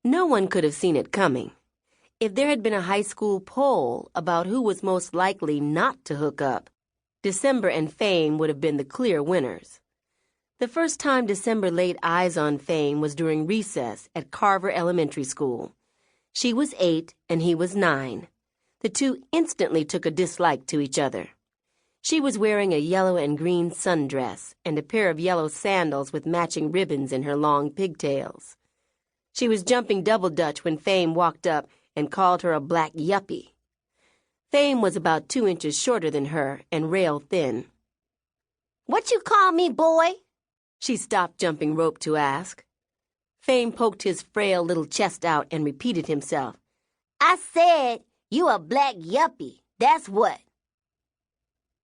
No one could have seen it coming. If there had been a high school poll about who was most likely not to hook up, December and Fame would have been the clear winners. The first time December laid eyes on Fame was during recess at Carver Elementary School. She was 8 and he was 9. The two instantly took a dislike to each other. She was wearing a yellow and green sundress and a pair of yellow sandals with matching ribbons in her long pigtails. She was jumping double dutch when Fame walked up and called her a black yuppie. Fame was about 2 inches shorter than her and rail thin. "What you call me, boy?" She stopped jumping rope to ask. Fame poked his frail little chest out and repeated himself. "I said you a black yuppie, that's what."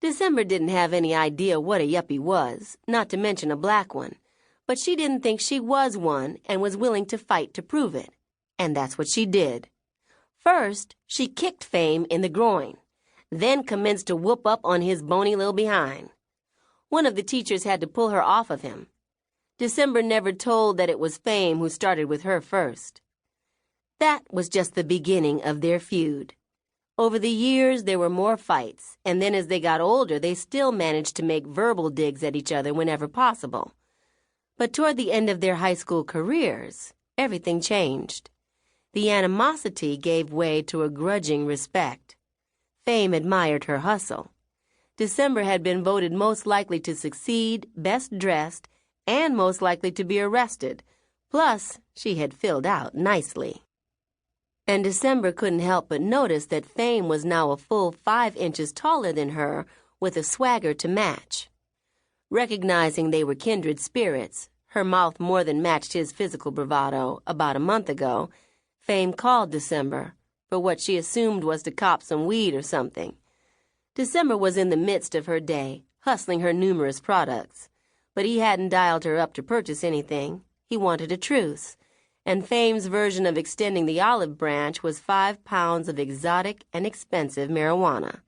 December didn't have any idea what a yuppie was, not to mention a black one, but she didn't think she was one and was willing to fight to prove it. And that's what she did. First, she kicked Fame in the groin, then commenced to whoop up on his bony little behind. One of the teachers had to pull her off of him. December never told that it was Fame who started with her first. That was just the beginning of their feud. Over the years, there were more fights, and then as they got older, they still managed to make verbal digs at each other whenever possible. But toward the end of their high school careers, everything changed. The animosity gave way to a grudging respect. Fame admired her hustle. December had been voted most likely to succeed, best dressed, and most likely to be arrested. Plus, she had filled out nicely. And December couldn't help but notice that Fame was now a full 5 inches taller than her, with a swagger to match. Recognizing they were kindred spirits, her mouth more than matched his physical bravado about a month ago, Fame called December for what she assumed was to cop some weed or something. December was in the midst of her day, hustling her numerous products. But he hadn't dialed her up to purchase anything. He wanted a truce. And Fame's version of extending the olive branch was 5 pounds of exotic and expensive marijuana.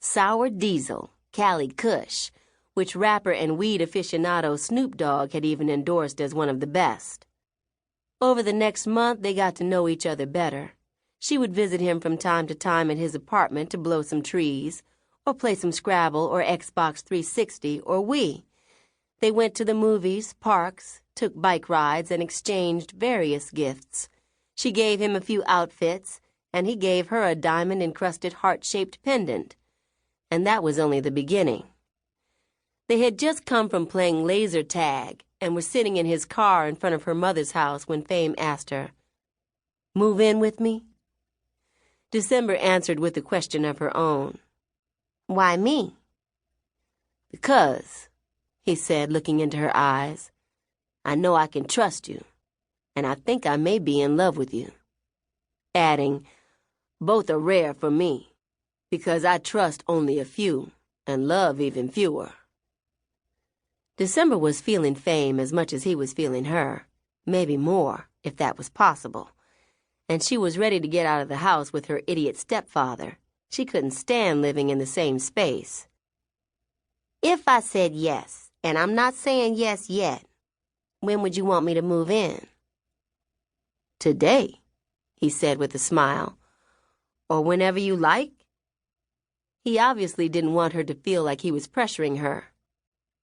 Sour Diesel, Cali Kush, which rapper and weed aficionado Snoop Dogg had even endorsed as one of the best. Over the next month, they got to know each other better. She would visit him from time to time at his apartment to blow some trees, or play some Scrabble or Xbox 360 or Wii. They went to the movies, parks, took bike rides, and exchanged various gifts. She gave him a few outfits, and he gave her a diamond-encrusted heart-shaped pendant. And that was only the beginning. They had just come from playing laser tag and were sitting in his car in front of her mother's house when Fame asked her, "Move in with me?" December answered with a question of her own. "Why me?" "Because," he said, looking into her eyes, "I know I can trust you, and I think I may be in love with you." Adding, "Both are rare for me, because I trust only a few and love even fewer." December was feeling Fame as much as he was feeling her, maybe more, if that was possible. And she was ready to get out of the house with her idiot stepfather. She couldn't stand living in the same space. "If I said yes, and I'm not saying yes yet, when would you want me to move in?" "Today," he said with a smile. "Or whenever you like." He obviously didn't want her to feel like he was pressuring her.